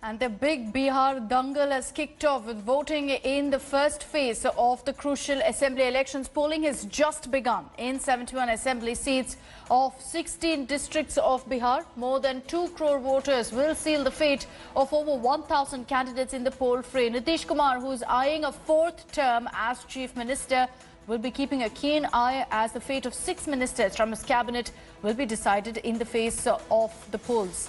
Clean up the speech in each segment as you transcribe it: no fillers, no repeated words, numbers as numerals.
And the big Bihar dangle has kicked off with voting in the first phase of the crucial assembly elections. Polling has just begun in 71 assembly seats of 16 districts of Bihar. More than 2 crore voters will seal the fate of over 1,000 candidates in the poll fray. Nitish Kumar, who is eyeing a 4th term as chief minister, will be keeping a keen eye as the fate of 6 ministers from his cabinet will be decided in the face of the polls.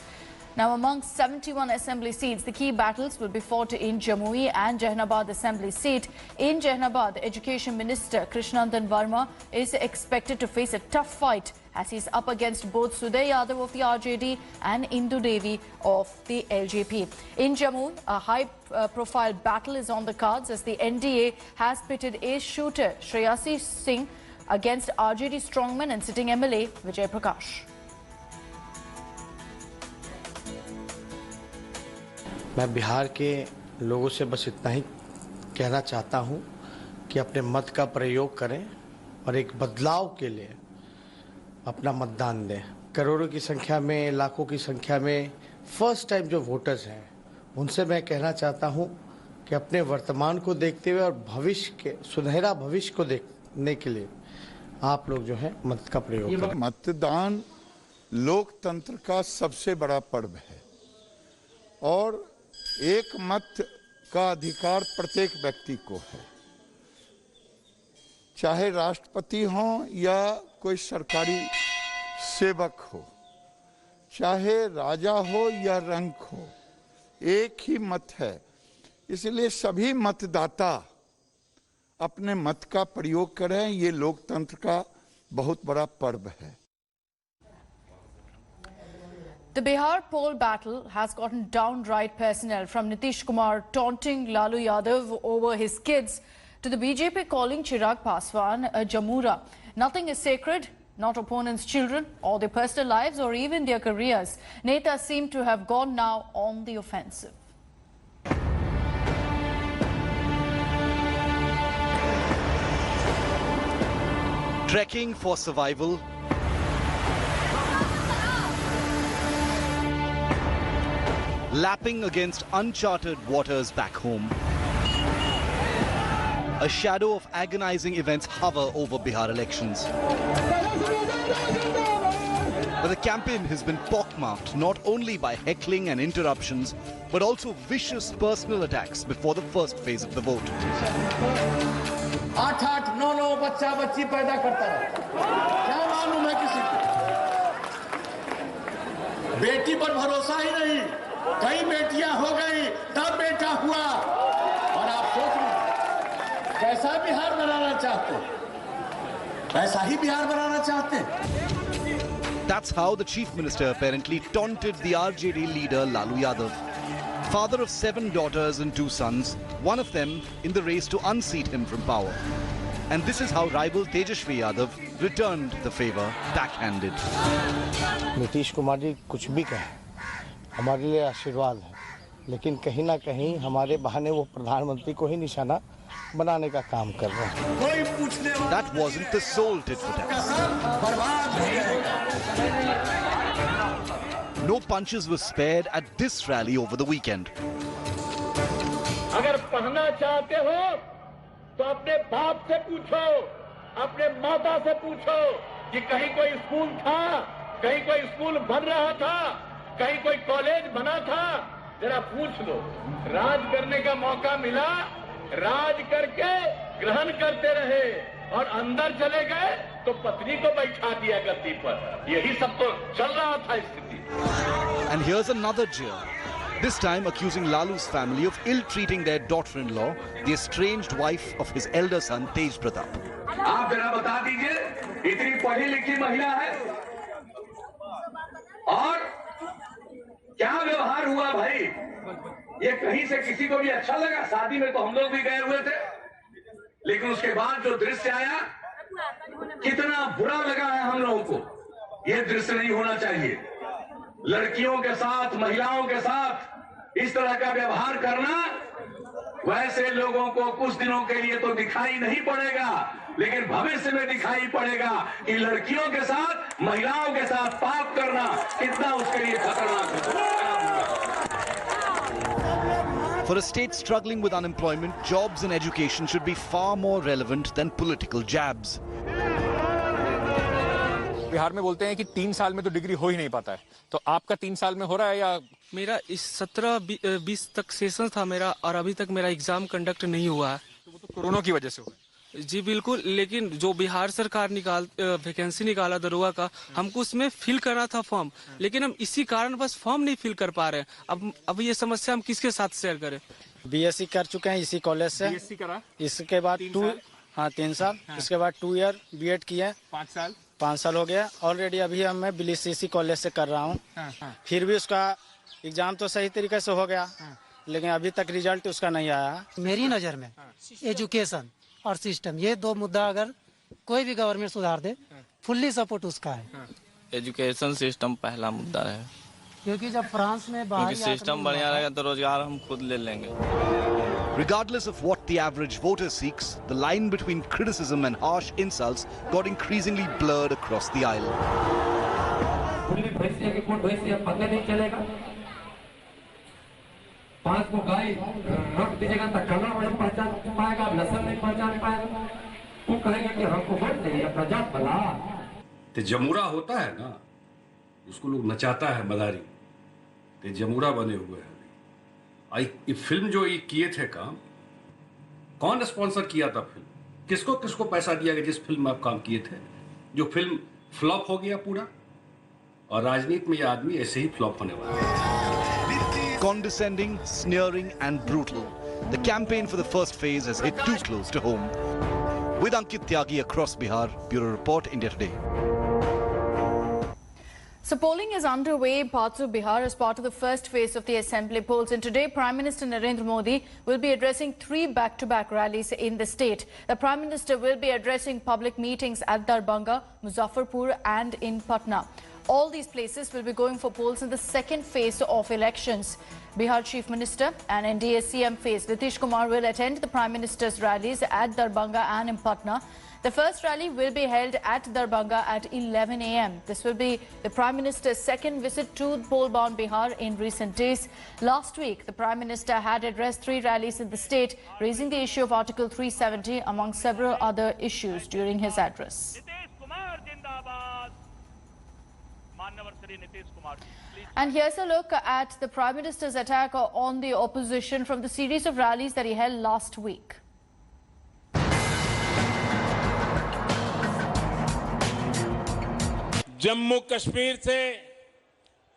Now, amongst 71 assembly seats, the key battles will be fought in Jamui and Jehanabad assembly seat. In Jehanabad, Education Minister Krishnandan Verma is expected to face a tough fight as he's up against both Suday Yadav of the RJD and Indu Devi of the LJP. In Jammu, a high-profile battle is on the cards as the NDA has pitted ace shooter Shreyasi Singh against RJD strongman and sitting MLA Vijay Prakash. मैं बिहार के लोगों से बस इतना ही कहना चाहता हूं कि अपने मत का प्रयोग करें और एक बदलाव के लिए अपना मतदान दें। करोड़ों की संख्या में, लाखों की संख्या में फर्स्ट टाइम जो वोटर्स हैं, उनसे मैं कहना चाहता हूं कि अपने वर्तमान को देखते हुए और भविष्य के सुनहरा भविष्य को देखने के लिए आप लोग जो है मत का प्रयोग करें। मतदान लोकतंत्र का सबसे बड़ा पर्व है और एक मत का अधिकार प्रत्येक व्यक्ति को है, चाहे राष्ट्रपति हो या कोई सरकारी सेवक हो, चाहे राजा हो या रंक हो, एक ही मत है। इसलिए सभी मतदाता अपने मत का प्रयोग करें। ये लोकतंत्र का बहुत बड़ा पर्व है। The Bihar poll battle has gotten downright personal, from Nitish Kumar taunting Lalu Yadav over his kids to the BJP calling Chirag Paswan a Jamura. Nothing is sacred, not opponents' children or their personal lives or even their careers. Netas seem to have gone now on the offensive. Trekking for survival, lapping against uncharted waters back home. A shadow of agonizing events hover over Bihar elections. But the campaign has been pockmarked not only by heckling and interruptions, but also vicious personal attacks before the first phase of the vote. 8-8, 9-9 बच्चा बच्ची पैदा करता है। क्या मालूम है किसी को? बेटी पर भरोसा ही नहीं। कई बेटियां हो गई, तब बेटा हुआ। और आप सोच रहे कैसा बिहार बनाना चाहते? ऐसा ही बिहार बनाना चाहते? That's how the chief minister apparently taunted the RJD leader Lalu Yadav. Father of 7 daughters and 2 sons, one of them in the race to unseat him from power. And this is how rival Tejashwi Yadav returned the favor backhanded. Nitish Kumar ji कुछ भी कहें, हमारे लिए आशीर्वाद है, लेकिन कहीं ना कहीं हमारे बहाने वो प्रधानमंत्री को ही निशाना बनाने का काम कर रहे हैं। That wasn't the sole tit for tat. No punches were spared at this rally over the weekend. अगर पढ़ना चाहते हो तो अपने बाप से पूछो, अपने माता से पूछो कि कहीं कोई स्कूल था, कहीं कोई स्कूल बन रहा था, कहीं कोई कॉलेज बना था। जरा पूछ लो। राज करने का मौका मिला, राज करके ग्रहण करते रहे और अंदर चले गए तो पत्नी को बैठा दिया गद्दी पर। यही सब तो चल रहा था स्थिति। And here's another jeer, this time accusing Lalu's family of ill-treating their daughter-in-law, the estranged wife of his elder son Tej Pratap. आप जरा बता दीजिए, इतनी पढ़ी लिखी महिला है और क्या व्यवहार हुआ भाई? ये कहीं से किसी को भी अच्छा लगा? शादी में तो हम लोग भी गए हुए थे, लेकिन उसके बाद जो दृश्य आया कितना बुरा लगा है हम लोगों को। ये दृश्य नहीं होना चाहिए। लड़कियों के साथ, महिलाओं के साथ इस तरह का व्यवहार करना वैसे लोगों को कुछ दिनों के लिए तो दिखाई नहीं पड़ेगा, लेकिन भविष्य में दिखाई पड़ेगा कि लड़कियों के साथ, महिलाओं के साथ पाप करना कितना उसके लिए खतरनाक है। For a state struggling with unemployment, jobs and education should be far more relevant than political jabs. Bihar में बोलते हैं कि 3 साल में तो डिग्री हो ही नहीं पाता है, तो आपका 3 साल में हो रहा है या? मेरा इस 17-20 तक सेशन था मेरा, और अभी तक मेरा एग्जाम कंडक्ट नहीं हुआ है। तो वो तो कोरोना की वजह से हुआ है। जी बिल्कुल, लेकिन जो बिहार सरकार वैकेंसी निकाला दरोगा का, हमको उसमें फिल करना था फॉर्म, लेकिन हम इसी कारण बस फॉर्म नहीं फिल कर पा रहे हैं। अब ये समस्या हम किसके साथ शेयर करें? बीएससी कर चुके हैं इसी कॉलेज से। बीएससी करा, इसके बाद 3 साल, इसके बाद 2 ईयर बीएड किया, 5 साल हो गया ऑलरेडी। अभी मैं बीएससी कॉलेज से कर रहा हूँ। फिर भी उसका एग्जाम तो सही तरीके से हो गया, लेकिन अभी तक रिजल्ट उसका नहीं आया। मेरी नज़र में एजुकेशन और सिस्टम, ये 2 मुद्दा अगर कोई भी गवर्नमेंट सुधार दे, फुल्ली सपोर्ट उसका है। एजुकेशन सिस्टम पहला मुद्दा है, क्योंकि जब फ्रांस में क्योंकि सिस्टम बढ़िया रहेगा तो रोजगार हम खुद ले लेंगे। Regardless of what the average voter seeks, the line between criticism and harsh insults got increasingly blurred across the aisle. पता नहीं चलेगा, 5 को गाय रख दीजिएगा तो कलर नहीं पहचान पाएगा, नस्ल नहीं पहचान पाएगा, वो कहेगा कि हमको वोट दे, अपना जात बना। तो जमुरा होता है ना, उसको लोग नचाता है मदारी, तो जमुरा बने हुए हैं। ये फिल्म जो ये किए थे काम, कौन स्पॉन्सर किया था फिल्म? किसको किसको पैसा दिया गया जिस फिल्म में आप काम किए थे? जो फिल्म फ्लॉप हो गया पूरा, और राजनीति में ये आदमी ऐसे ही फ्लॉप होने वाला है। Condescending, sneering and brutal, the campaign for the first phase has hit too close to home. With Ankit Tyagi across Bihar, Bureau Report, India Today. So polling is underway in parts of Bihar as part of the first phase of the assembly polls. And today, Prime Minister Narendra Modi will be addressing 3 back-to-back rallies in the state. The Prime Minister will be addressing public meetings at Darbhanga, Muzaffarpur and in Patna. All these places will be going for polls in the second phase of elections. Bihar Chief Minister and NDA CM phase Nitish Kumar will attend the Prime Minister's rallies at Darbhanga and in Patna. The first rally will be held at Darbhanga at 11 a.m. This will be the Prime Minister's second visit to poll-bound Bihar in recent days. Last week, the Prime Minister had addressed 3 rallies in the state, raising the issue of Article 370 among several other issues during his address. And here's a look at the Prime Minister's attack on the opposition from the series of rallies that he held last week. Jammu Kashmir से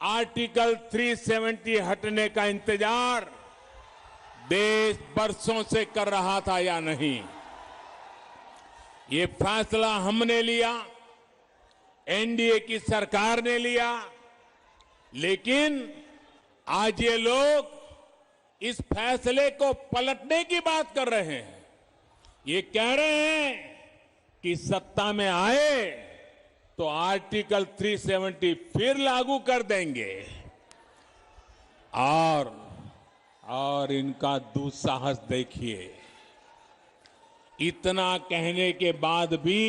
article 370 हटने का इंतजार देश बरसों से कर रहा था या नहीं? ये फैसला हमने लिया, एनडीए की सरकार ने लिया, लेकिन आज ये लोग इस फैसले को पलटने की बात कर रहे हैं। ये कह रहे हैं कि सत्ता में आए तो आर्टिकल 370 फिर लागू कर देंगे, और इनका दुस्साहस देखिए। इतना कहने के बाद भी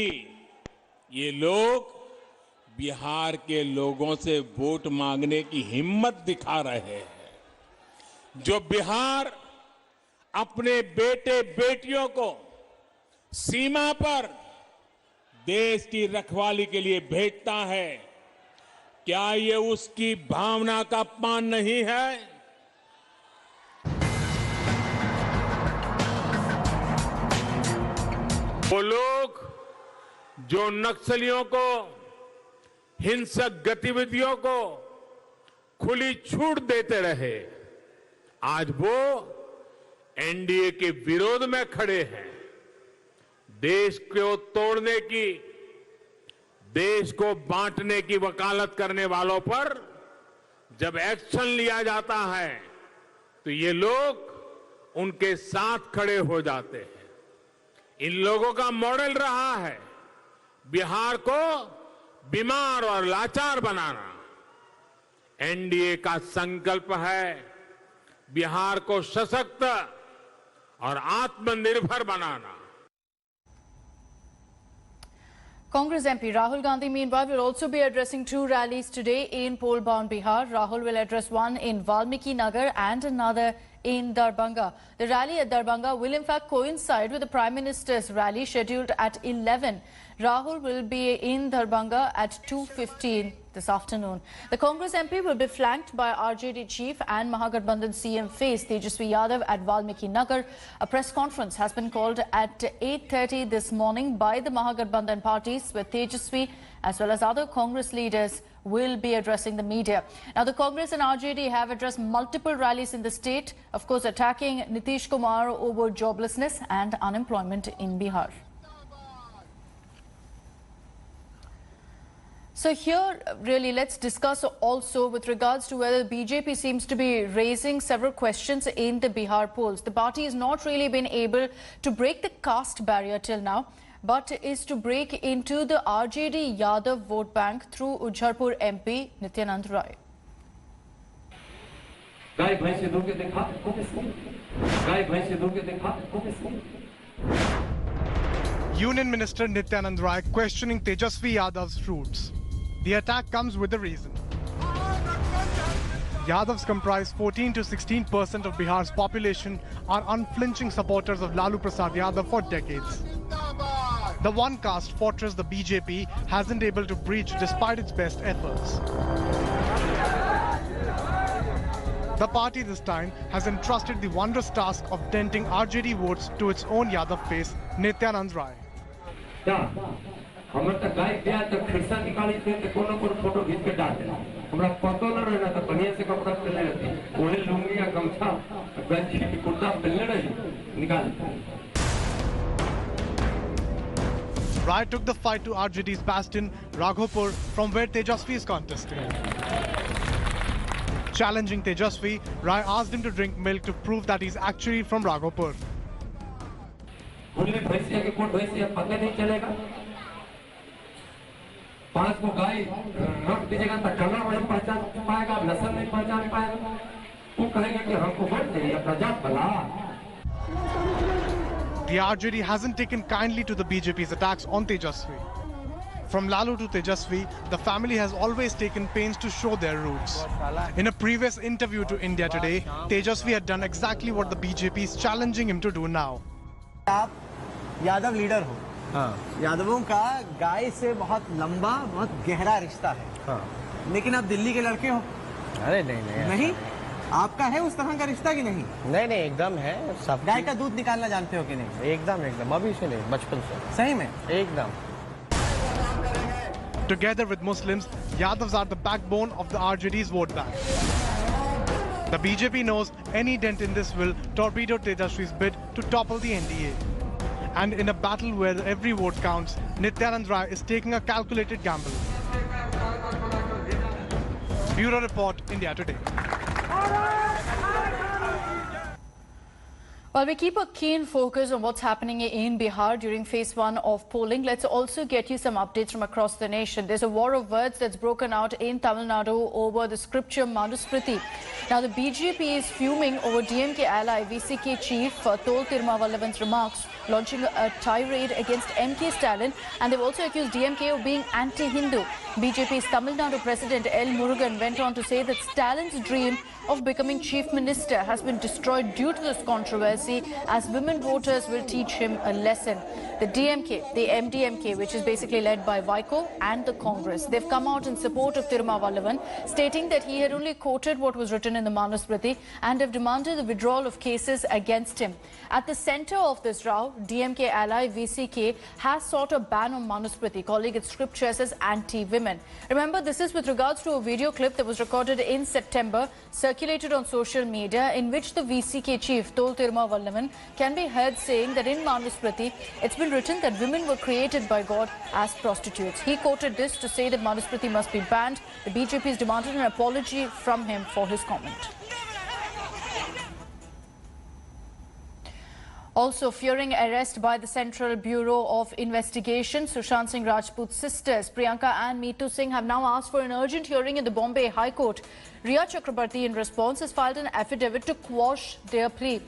ये लोग बिहार के लोगों से वोट मांगने की हिम्मत दिखा रहे हैं। जो बिहार अपने बेटे बेटियों को सीमा पर देश की रखवाली के लिए भेजता है, क्या ये उसकी भावना का अपमान नहीं है? वो लोग जो नक्सलियों को, हिंसक गतिविधियों को खुली छूट देते रहे, आज वो एनडीए के विरोध में खड़े हैं। देश को तोड़ने की, देश को बांटने की वकालत करने वालों पर जब एक्शन लिया जाता है तो ये लोग उनके साथ खड़े हो जाते हैं। इन लोगों का मॉडल रहा है बिहार को बीमार और लाचार बनाना। एनडीए का संकल्प है बिहार को सशक्त और आत्मनिर्भर बनाना। Congress MP Rahul Gandhi, meanwhile, will also be addressing 2 rallies today in poll-bound Bihar. Rahul will address one in Valmiki Nagar and another in Darbhanga. The rally at Darbhanga will in fact coincide with the Prime Minister's rally scheduled at 11. Rahul will be in Darbhanga at 2:15 this afternoon. The Congress MP will be flanked by RJD chief and Mahagathbandhan CM face Tejasvi Yadav at Valmiki Nagar. A press conference has been called at 8:30 this morning by the Mahagathbandhan parties, where Tejasvi as well as other Congress leaders will be addressing the media. Now, the Congress and RJD have addressed multiple rallies in the state, of course attacking Nitish Kumar over joblessness and unemployment in Bihar. So here, really, let's discuss also with regards to whether BJP seems to be raising several questions in the Bihar polls. The party has not really been able to break the caste barrier till now, but is to break into the RJD Yadav vote bank through Ujharpur MP Nityanand Rai. Union Minister Nityanand Rai questioning Tejasvi Yadav's roots. The attack comes with a reason. Yadavs comprise 14 to 16% of Bihar's population, are unflinching supporters of Lalu Prasad Yadav for decades. The one-caste fortress the BJP hasn't able to breach despite its best efforts. The party this time has entrusted the wondrous task of denting RJD votes to its own Yadav face, Nityanand Rai. हमर त गाय दिया त खिरसा निकाली थे तो कोनो photo खींच के डाल देना हमरा पतो न रहना तो बढ़िया से कपड़ा पहनले रहती ओहे लुंगी या गमछा गंजी की कुर्ता पहनले रही निकाल Rai took the fight to RJD's bastion, Raghopur, from where Tejasvi is contesting. Challenging Tejasvi, Rai asked him to drink milk to prove that he's actually from Raghopur. भूले भैंसिया के कोट भैंसिया पता नहीं चलेगा 5 को गाय रख दीजिएगा तो कलर नहीं पहचान पाएगा नस्ल नहीं पहचान पाएगा वो कहेगा कि हमको वोट दे अपना जात बना The RJD hasn't taken kindly to the BJP's attacks on Tejasvi. From Lalu to Tejasvi, the family has always taken pains to show their roots. In a previous interview to India Today, Tejasvi had done exactly what the BJP is challenging him to do now. आप Yadav leader हो, यादवों का गाय से बहुत लंबा बहुत गहरा रिश्ता है, लेकिन आप दिल्ली के लड़के हो। अरे नहीं नहीं आपका है उस तरह का रिश्ता कि नहीं? नहीं एकदम है सब। गाय का दूध निकालना जानते हो कि नहीं? एकदम अभी से नहीं बचपन से। सही में? एकदम। Together with Muslims, Yadavs are the backbone of the RJD's vote bank. The BJP knows any dent in this will torpedo Tejasvi's bid to topple the NDA. And in a battle where every vote counts, Nityanand Rai is taking a calculated gamble. Bureau Report, India Today. While we keep a keen focus on what's happening in Bihar during phase 1 of polling, let's also get you some updates from across the nation. There's a war of words that's broken out in Tamil Nadu over the scripture Manusmriti. Now, the BJP is fuming over DMK ally VCK chief Tol Tirumavallavan's remarks, launching a tirade against MK Stalin, and they've also accused DMK of being anti-Hindu. BJP's Tamil Nadu President L. Murugan went on to say that Stalin's dream of becoming chief minister has been destroyed due to this controversy, as women voters will teach him a lesson. The DMK, the MDMK, which is basically led by Vaiko, and the Congress, they've come out in support of Tirumavallavan, stating that he had only quoted what was written in the Manusmriti and have demanded the withdrawal of cases against him. At the centre of this row, DMK ally VCK has sought a ban on Manusmriti, calling its scriptures as anti-women. Remember, this is with regards to a video clip that was recorded in September, circulated on social media, in which the VCK chief Tol Tirumavallavan can be heard saying that in Manusmriti, it's been written that women were created by God as prostitutes. He quoted this to say that Manusmriti must be banned. The BJP has demanded an apology from him for his comment. Also fearing arrest by the Central Bureau of Investigation, Sushant Singh Rajput's sisters Priyanka and Meetu Singh have now asked for an urgent hearing in the Bombay High Court. Riya Chakrabarti, in response, has filed an affidavit to quash their plea.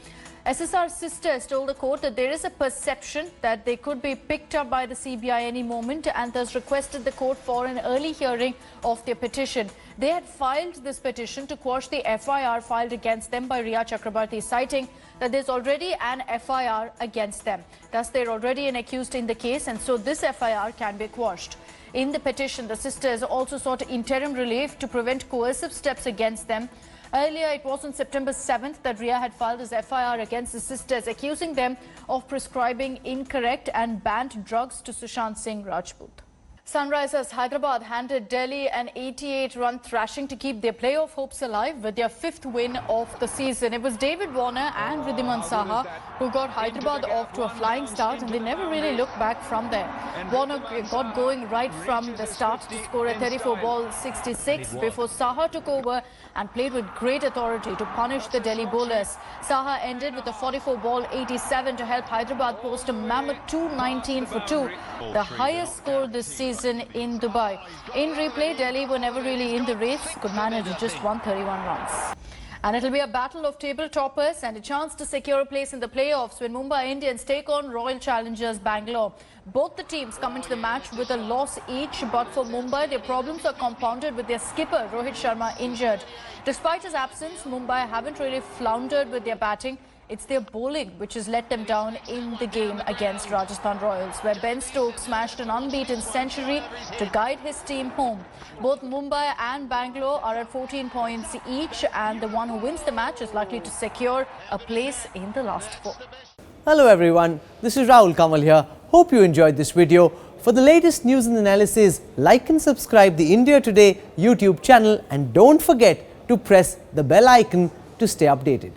SSR sisters told the court that there is a perception that they could be picked up by the CBI any moment and thus requested the court for an early hearing of their petition. They had filed this petition to quash the FIR filed against them by Riya Chakrabarti, citing that there's already an FIR against them. Thus, they're already an accused in the case, and so this FIR can be quashed. In the petition, the sisters also sought interim relief to prevent coercive steps against them. Earlier, it was on September 7th that Riya had filed his FIR against the sisters, accusing them of prescribing incorrect and banned drugs to Sushant Singh Rajput. Sunrisers Hyderabad handed Delhi an 88-run thrashing to keep their playoff hopes alive with their 5th win of the season. It was David Warner and Wriddhiman Saha who got Hyderabad off to a flying start, and they never really looked back from there. Warner got going right from the start to score a 34-ball 66 before Saha took over and played with great authority to punish the Delhi bowlers. Saha ended with a 44-ball 87 to help Hyderabad post a mammoth 219 for 2, the highest score this season in Dubai. In replay, Delhi were never really in the race, could manage just 131 runs. And it'll be a battle of table toppers and a chance to secure a place in the playoffs when Mumbai Indians take on Royal Challengers Bangalore. Both the teams come into the match with a loss each, but for Mumbai, their problems are compounded with their skipper Rohit Sharma injured. Despite his absence, Mumbai haven't really floundered with their batting. It's their bowling which has let them down in the game against Rajasthan Royals, where Ben Stokes smashed an unbeaten century to guide his team home. Both Mumbai and Bangalore are at 14 points each, and the one who wins the match is likely to secure a place in the last 4. Hello everyone, this is Rahul Kamal here. Hope you enjoyed this video. For the latest news and analysis, like and subscribe the India Today YouTube channel, and don't forget to press the bell icon to stay updated.